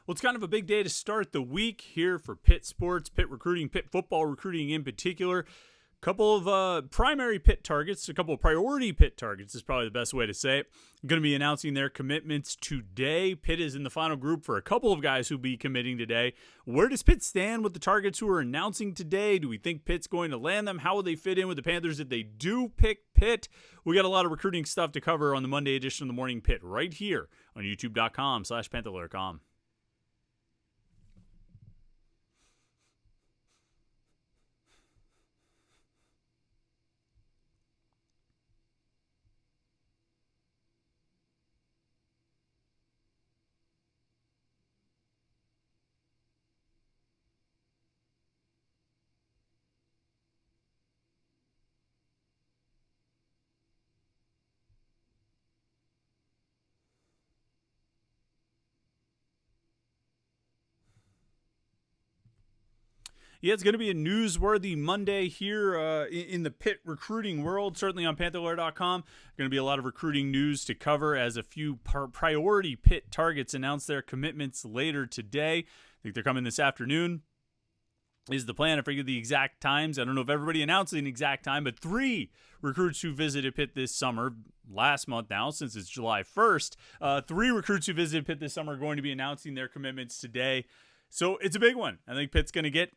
Well, it's kind of a big day to start the week here for Pitt sports, Pitt recruiting, Pitt football recruiting in particular. A couple of primary Pitt targets, a couple of priority Pitt targets is probably the best way to say it. Going to be announcing their commitments today. Pitt is in the final group for a couple of guys who'll be committing today. Where does Pitt stand with the targets who are announcing today? Do we think Pitt's going to land them? How will they fit in with the Panthers if they do pick Pitt? We got a lot of recruiting stuff to cover on the Monday edition of the Morning Pitt right here on youtube.com/Panther-Lair.com. Yeah, it's going to be a newsworthy Monday here in the Pitt recruiting world, certainly on Panther-Lair.com. Going to be a lot of recruiting news to cover as a few priority Pitt targets announce their commitments later today. I think they're coming this afternoon is the plan. I forget the exact times. I don't know if everybody announced an exact time, but 3 recruits who visited Pitt this summer, last month now, since it's July 1st, 3 recruits who visited Pitt this summer are going to be announcing their commitments today. So it's a big one. I think Pitt's going to get,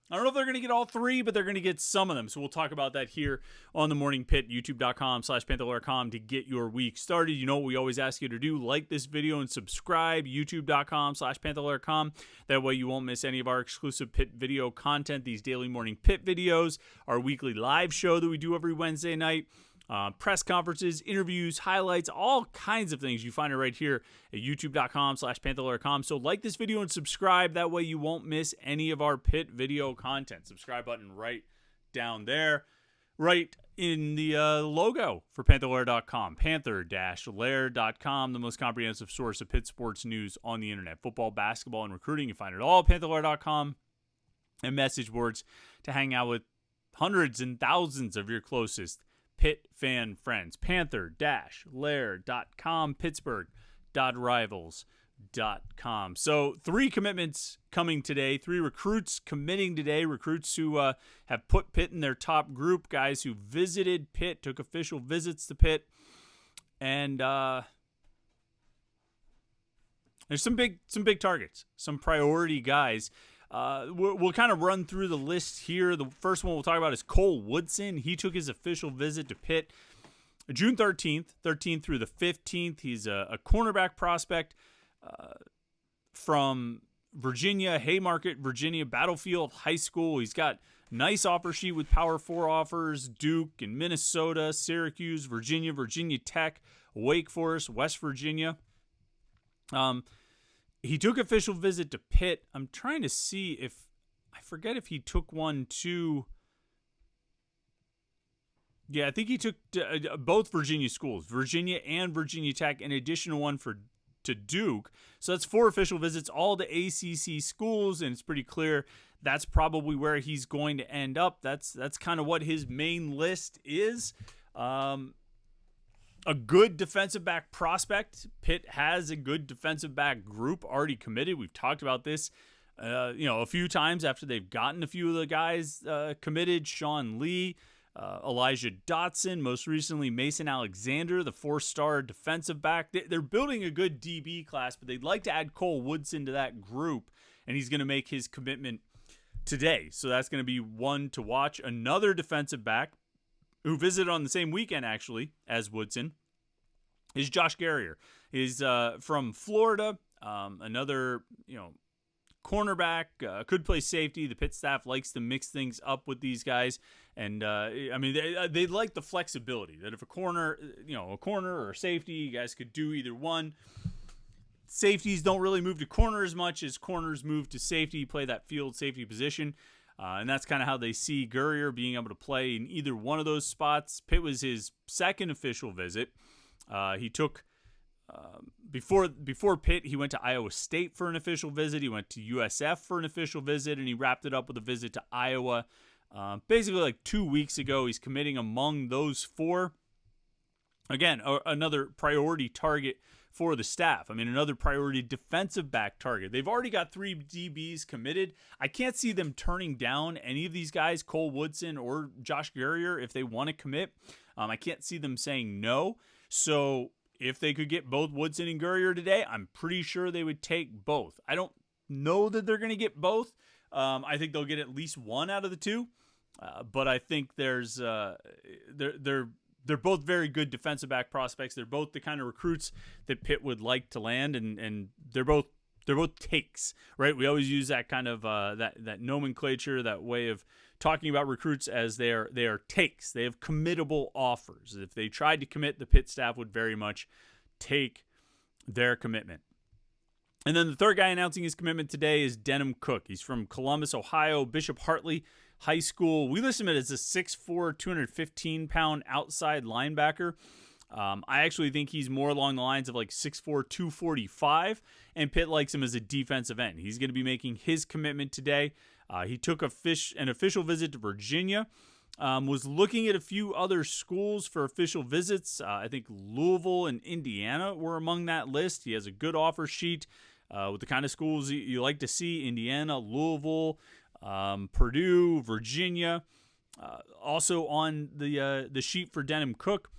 I don't know if they're going to get all 3, but they're going to get some of them. So we'll talk about that here on the Morning Pitt, youtube.com/Panther-Lair.com to get your week started. You know what we always ask you to do. Like this video and subscribe, youtube.com/Panther-Lair.com. That way you won't miss any of our exclusive Pitt video content, these daily Morning Pitt videos, our weekly live show that we do every Wednesday night. Press conferences, interviews, highlights, all kinds of things. You find it right here at youtube.com/Panther-Lair.com. So like this video and subscribe. That way you won't miss any of our Pitt video content. Subscribe button right down there, right in the logo for Panther-Lair.com. Panther-Lair.com, the most comprehensive source of Pitt sports news on the internet. Football, basketball, and recruiting. You find it all at Panther-Lair.com, and message boards to hang out with hundreds and thousands of your closest Pitt fan friends. Panther-Lair.com, Pittsburgh.rivals.com. So 3 commitments coming today, 3 recruits committing today, recruits who have put Pitt in their top group, guys who visited Pitt, took official visits to Pitt, and there's some big targets, some priority guys. We'll kind of run through the list here. The first one we'll talk about is Cole Woodson. He took his official visit to Pitt June 13th through the 15th. He's a cornerback prospect from Virginia, Haymarket, Virginia, Battlefield High School. He's got nice offer sheet with Power 4 offers, Duke and Minnesota, Syracuse, Virginia, Virginia Tech, Wake Forest, West Virginia. He took official visit to Pitt. I'm trying to see if, I forget if he took one to, yeah, I think he took both Virginia schools, Virginia and Virginia Tech, in addition to one to Duke. So that's 4 official visits, all to ACC schools, and it's pretty clear that's probably where he's going to end up. That's kind of what his main list is. A good defensive back prospect. Pitt has a good defensive back group already committed. We've talked about this, a few times after they've gotten a few of the guys committed. Sean Lee, Elijah Dotson, most recently Mason Alexander, the 4-star defensive back. They're building a good DB class, but they'd like to add Cole Woodson to that group, and he's going to make his commitment today. So that's going to be one to watch. Another defensive back who visited on the same weekend, actually, as Woodson, is Josh Garrier. He's from Florida, another, cornerback, could play safety. The Pitt staff likes to mix things up with these guys, and they like the flexibility that if a corner or safety, you guys could do either one. Safeties don't really move to corner as much as corners move to safety, play that field safety position. And that's kind of how they see Gurrier being able to play in either one of those spots. Pitt was his second official visit. He took, before Pitt, he went to Iowa State for an official visit. He went to USF for an official visit, and he wrapped it up with a visit to Iowa. Basically like 2 weeks ago. He's committing among those 4. Again, another priority target for the staff. I mean, another priority defensive back target. They've already got 3 DBs committed. I can't see them turning down any of these guys, Cole Woodson or Josh Gurrier, if they want to commit. I can't see them saying no. So if they could get both Woodson and Gurrier today, I'm pretty sure they would take both. I don't know that they're going to get both. I think they'll get at least one out of the two. But I think there's they're both very good defensive back prospects. They're both the kind of recruits that Pitt would like to land, and they're both takes, right? We always use that kind of that nomenclature, that way of talking about recruits as they are takes. They have committable offers. If they tried to commit, the Pitt staff would very much take their commitment. And then the third guy announcing his commitment today is Denham Cook. He's from Columbus, Ohio, Bishop Hartley High School. We list him as a 6'4", 215-pound outside linebacker. I actually think he's more along the lines of like 6'4", 245, and Pitt likes him as a defensive end. He's going to be making his commitment today. He took an official visit to Virginia, was looking at a few other schools for official visits. I think Louisville and Indiana were among that list. He has a good offer sheet with the kind of schools you like to see: Indiana, Louisville, Purdue, Virginia, also on the sheet for Denham Cook.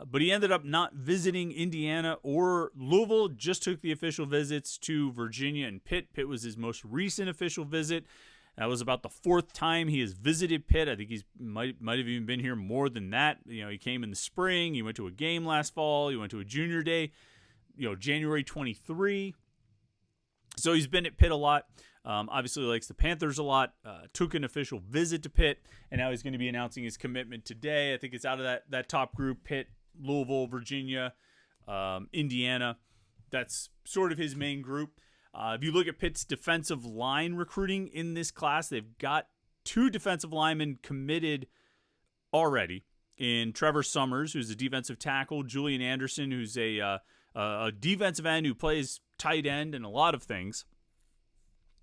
But he ended up not visiting Indiana or Louisville, just took the official visits to Virginia and Pitt. Pitt was his most recent official visit. That was about the 4th time he has visited Pitt. I think he's might have even been here more than that. He came in the spring. He went to a game last fall. He went to a junior day, January 23. So he's been at Pitt a lot. Obviously likes the Panthers a lot. Took an official visit to Pitt, and now he's going to be announcing his commitment today. I think it's out of that top group: Pitt, Louisville, Virginia, Indiana. That's sort of his main group. If you look at Pitt's defensive line recruiting in this class, they've got 2 defensive linemen committed already in Trevor Summers, who's a defensive tackle, Julian Anderson, who's a defensive end who plays tight end and a lot of things.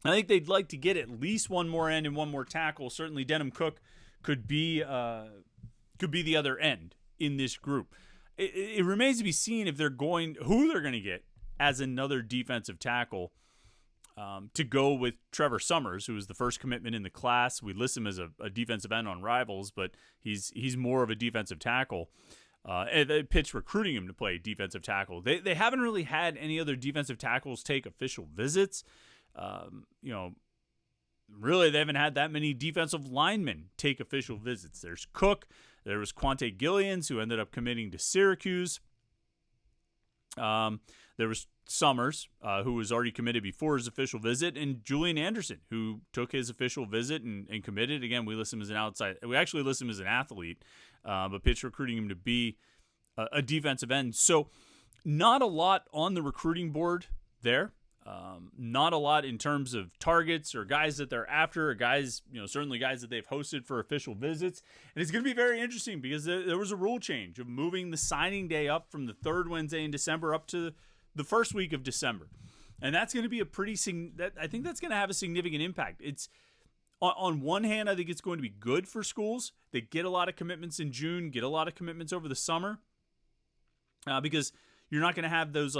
I think they'd like to get at least one more end and one more tackle. Certainly Denham Cook could be the other end in this group. It remains to be seen who they're going to get as another defensive tackle to go with Trevor Summers, who was the first commitment in the class. We list him as a defensive end on Rivals, but he's more of a defensive tackle. And Pitt's recruiting him to play defensive tackle. They haven't really had any other defensive tackles take official visits. Really, they haven't had that many defensive linemen take official visits. There's Cook. There was Quante Gillians, who ended up committing to Syracuse. There was Summers, who was already committed before his official visit, and Julian Anderson, who took his official visit and committed. Again, we list him as an outside. We actually list him as an athlete, but Pitt's recruiting him to be a defensive end. So not a lot on the recruiting board there. Not a lot in terms of targets or guys that they're after, or guys, certainly guys that they've hosted for official visits. And it's going to be very interesting because there was a rule change of moving the signing day up from the 3rd Wednesday in December up to the first week of December. And that's going to be I think that's going to have a significant impact. It's on one hand, I think it's going to be good for schools. They get a lot of commitments in June, get a lot of commitments over the summer, because you're not going to have those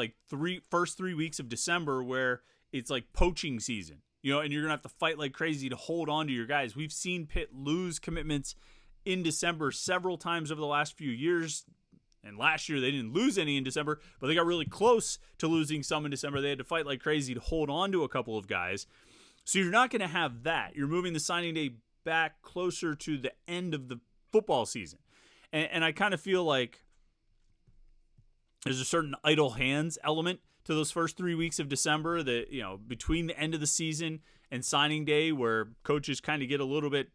first 3 weeks of December where it's like poaching season, and you're going to have to fight like crazy to hold on to your guys. We've seen Pitt lose commitments in December several times over the last few years. And last year they didn't lose any in December, but they got really close to losing some in December. They had to fight like crazy to hold on to a couple of guys. So you're not going to have that. You're moving the signing day back closer to the end of the football season. And I kind of feel like there's a certain idle hands element to those first 3 weeks of December that, between the end of the season and signing day, where coaches kind of get a little bit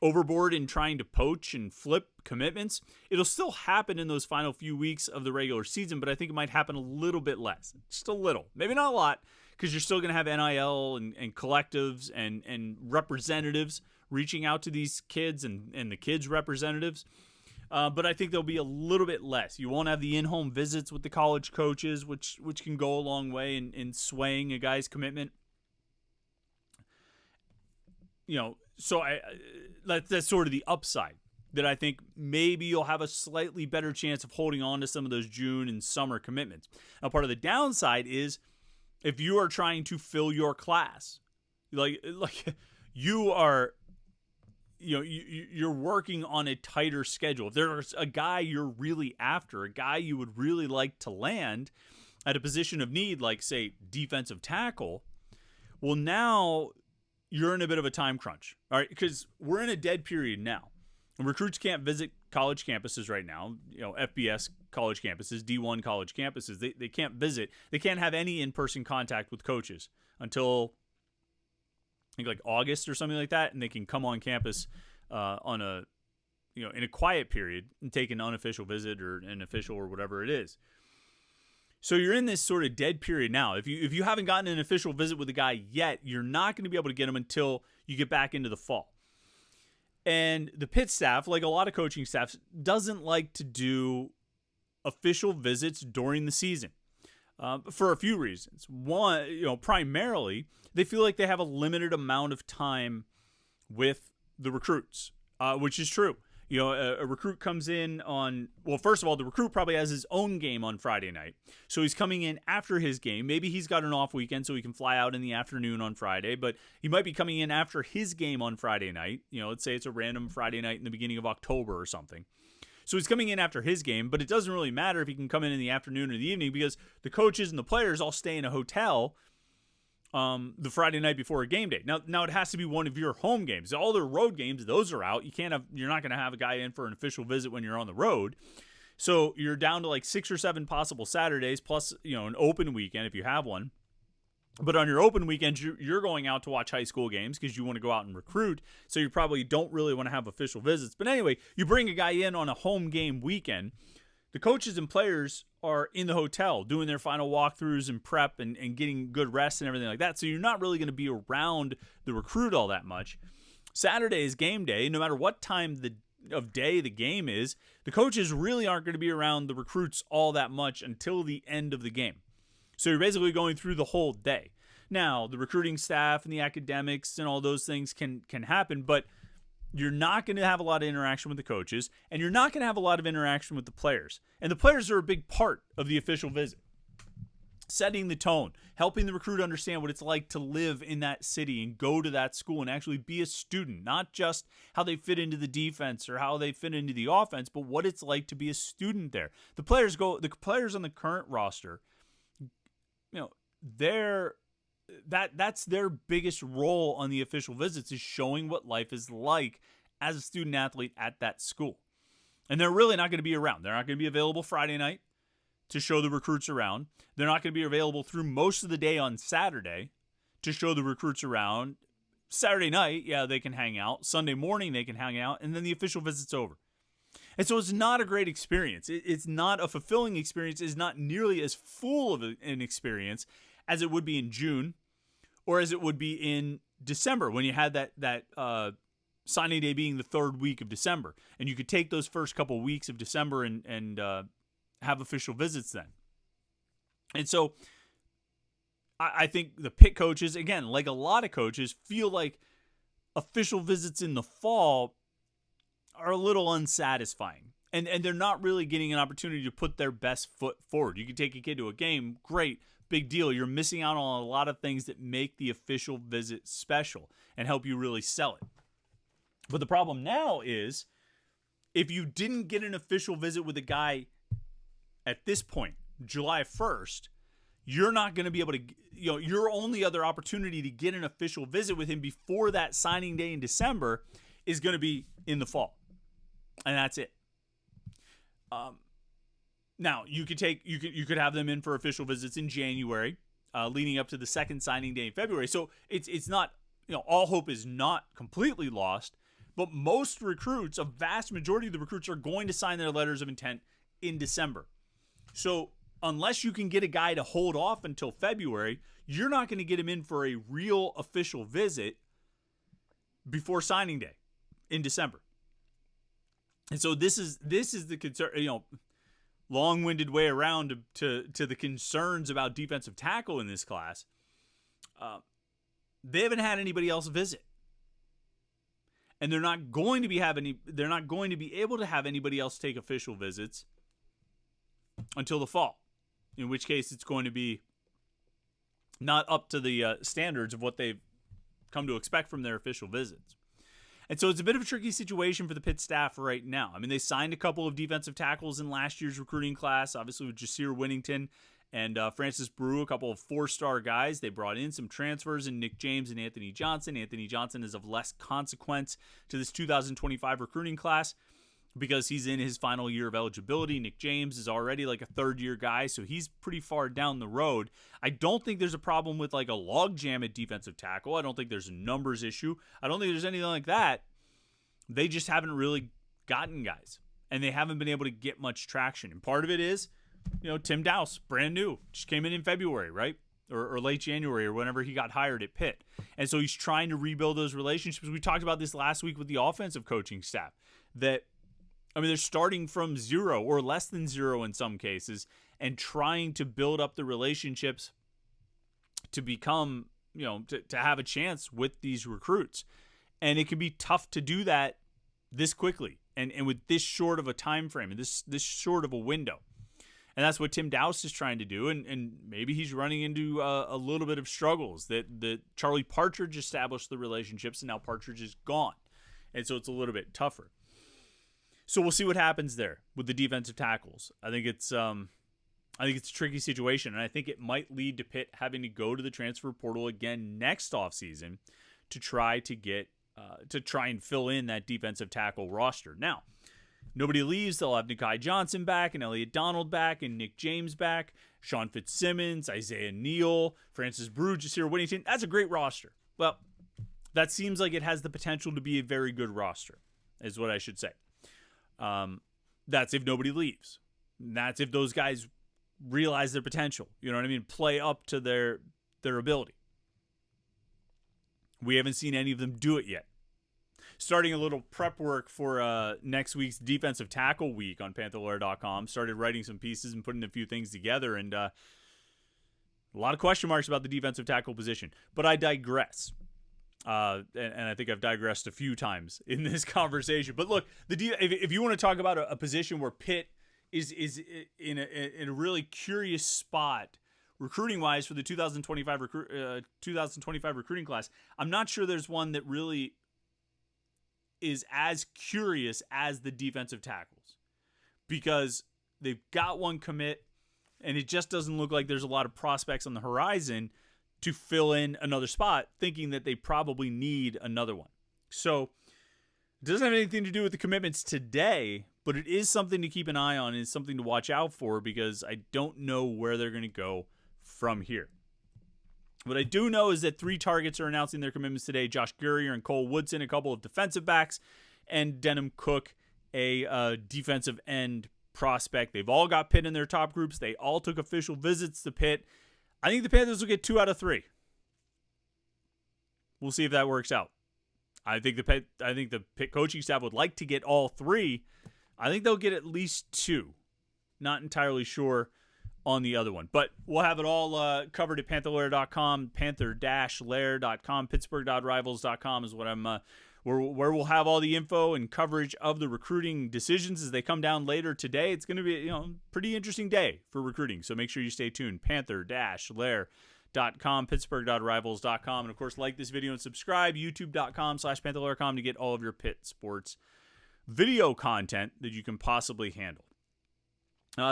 overboard in trying to poach and flip commitments. It'll still happen in those final few weeks of the regular season, but I think it might happen a little bit less. Just a little. Maybe not a lot, because you're still going to have NIL and collectives and representatives reaching out to these kids and the kids' representatives. But I think there'll be a little bit less. You won't have the in-home visits with the college coaches, which can go a long way in swaying a guy's commitment. So that's sort of the upside that I think maybe you'll have a slightly better chance of holding on to some of those June and summer commitments. Now, part of the downside is if you are trying to fill your class, like you are, you're working on a tighter schedule. If there's a guy you're really after, a guy you would really like to land at a position of need, like say defensive tackle, well, now you're in a bit of a time crunch, all right? Because we're in a dead period now. And recruits can't visit college campuses right now, FBS college campuses, D1 college campuses. They can't visit. They can't have any in-person contact with coaches until I think like August or something like that, and they can come on campus on a, in a quiet period and take an unofficial visit or an official or whatever it is. So you're in this sort of dead period now. If you haven't gotten an official visit with a guy yet, you're not going to be able to get him until you get back into the fall. And the Pitt staff, like a lot of coaching staffs, doesn't like to do official visits during the season for a few reasons. One, primarily, they feel like they have a limited amount of time with the recruits, which is true. A recruit comes in on, well, first of all, the recruit probably has his own game on Friday night. So he's coming in after his game. Maybe he's got an off weekend so he can fly out in the afternoon on Friday, but he might be coming in after his game on Friday night. Let's say it's a random Friday night in the beginning of October or something. So he's coming in after his game, but it doesn't really matter if he can come in the afternoon or the evening because the coaches and the players all stay in a hotel the Friday night before a game day. Now it has to be one of your home games. All their road games, those are out. You're not going to have a guy in for an official visit when you're on the road. So you're down to like 6 or 7 possible Saturdays plus, an open weekend if you have one. But on your open weekends, you're going out to watch high school games because you want to go out and recruit. So you probably don't really want to have official visits. But anyway, you bring a guy in on a home game weekend. The coaches and players are in the hotel doing their final walkthroughs and prep and getting good rest and everything like that. So you're not really going to be around the recruit all that much. Saturday is game day. No matter what time of day the game is, the coaches really aren't going to be around the recruits all that much until the end of the game. So you're basically going through the whole day. Now, the recruiting staff and the academics and all those things can happen, but you're not going to have a lot of interaction with the coaches, and you're not going to have a lot of interaction with the players. And the players are a big part of the official visit. Setting the tone, helping the recruit understand what it's like to live in that city and go to that school and actually be a student, not just how they fit into the defense or how they fit into the offense, but what it's like to be a student there. The players on the current roster, that's their biggest role on the official visits is showing what life is like as a student athlete at that school. And they're really not going to be around. They're not going to be available Friday night to show the recruits around. They're not going to be available through most of the day on Saturday to show the recruits around. Saturday night, they can hang out. Sunday morning, they can hang out. And then the official visit's over. And so it's not a great experience. It's not a fulfilling experience. It's not nearly as full of an experience as it would be in June or as it would be in December when you had that signing day being the third week of December. And you could take those first couple weeks of December and have official visits then. And so I think the Pitt coaches, again, like a lot of coaches, feel like official visits in the fall are a little unsatisfying. And they're not really getting an opportunity to put their best foot forward. You can take a kid to a game, great, big deal. You're missing out on a lot of things that make the official visit special and help you really sell it. But the problem now is if you didn't get an official visit with a guy at this point, July 1st, you're not going to be able to, your only other opportunity to get an official visit with him before that signing day in December is going to be in the fall. And that's it. Now you could have them in for official visits in January, leading up to the second signing day in February. So it's not, all hope is not completely lost, but most recruits, a vast majority of the recruits are going to sign their letters of intent in December. So unless you can get a guy to hold off until February, you're not going to get him in for a real official visit before signing day in December. And so this is the concern, long-winded way around to the concerns about defensive tackle in this class. They haven't had anybody else visit. and they're not going to be able to have anybody else take official visits until the fall, in which case it's going to be not up to the standards of what they've come to expect from their official visits. And so it's a bit of a tricky situation for the Pitt staff right now. I mean, they signed a couple of defensive tackles in last year's recruiting class, obviously with Jasir Winnington and Francis Brew, a couple of 4-star guys. They brought in some transfers in Nick James and Anthony Johnson. Anthony Johnson is of less consequence to this 2025 recruiting class because he's in his final year of eligibility. Nick James is already like a third-year guy, so he's pretty far down the road. I don't think there's a problem with like a logjam at defensive tackle. I don't think there's a numbers issue. I don't think there's anything like that. They just haven't really gotten guys, and they haven't been able to get much traction. And part of it is, Tim Dowse, brand new, just came in February, right? Or late January or whenever he got hired at Pitt. And so he's trying to rebuild those relationships. We talked about this last week with the offensive coaching staff, that they're starting from zero or less than zero in some cases and trying to build up the relationships to become, to have a chance with these recruits. And it can be tough to do that this quickly and with this short of a time frame and this short of a window. And that's what Tim Dowse is trying to do. And maybe he's running into a little bit of struggles that Charlie Partridge established the relationships, and now Partridge is gone. And so it's a little bit tougher. So we'll see what happens there with the defensive tackles. I think it's a tricky situation, and I think it might lead to Pitt having to go to the transfer portal again next offseason to try and fill in that defensive tackle roster. Now, nobody leaves. They'll have Nakai Johnson back and Elliot Donald back and Nick James back, Sean Fitzsimmons, Isaiah Neal, Francis Brew, Jasir Winnington. That's a great roster. Well, that seems like it has the potential to be a very good roster, is what I should say. That's if nobody leaves. That's if those guys realize their potential. You know what I mean? Play up to their ability. We haven't seen any of them do it yet. Starting a little prep work for next week's defensive tackle week on Panther-Lair.com. Started writing some pieces and putting a few things together, and a lot of question marks about the defensive tackle position. But I digress. And I think I've digressed a few times in this conversation. But look, if you want to talk about a position where Pitt is in a really curious spot recruiting-wise for the 2025 recruiting class, I'm not sure there's one that really is as curious as the defensive tackles, because they've got one commit, and it just doesn't look like there's a lot of prospects on the horizon to fill in another spot, thinking that they probably need another one. So it doesn't have anything to do with the commitments today, but it is something to keep an eye on. It's something to watch out for, because I don't know where they're going to go from here. What I do know is that 3 targets are announcing their commitments today: Josh Gurrier and Cole Woodson, a couple of defensive backs, and Denham Cook, a defensive end prospect. They've all got Pitt in their top groups. They all took official visits to Pitt. I think the Panthers will get 2 out of 3. We'll see if that works out. I think the Pitt coaching staff would like to get all 3. I think they'll get at least 2. Not entirely sure on the other one. But we'll have it all covered at Panther-Lair.com, Panther-Lair.com, Pittsburgh.rivals.com is what I'm where we'll have all the info and coverage of the recruiting decisions as they come down later today. It's going to be pretty interesting day for recruiting, so make sure you stay tuned. Panther-Lair.com, Pittsburgh.rivals.com, and of course, like this video and subscribe. YouTube.com/Panther-Lair.com to get all of your Pitt sports video content that you can possibly handle.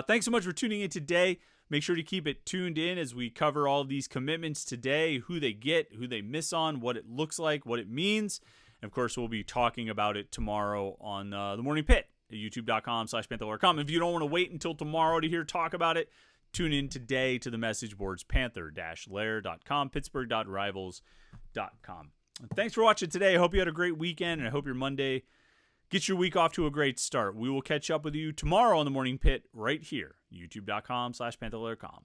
Thanks so much for tuning in today. Make sure to keep it tuned in as we cover all of these commitments today, who they get, who they miss on, what it looks like, what it means. And of course, we'll be talking about it tomorrow on the Morning Pitt at youtube.com/Panther-Lair.com. If you don't want to wait until tomorrow to hear talk about it, tune in today to the message boards, Panther-Lair.com, Pittsburgh.rivals.com. Thanks for watching today. I hope you had a great weekend, and I hope your Monday gets your week off to a great start. We will catch up with you tomorrow on the Morning Pitt right here, youtube.com/Panther-Lair.com.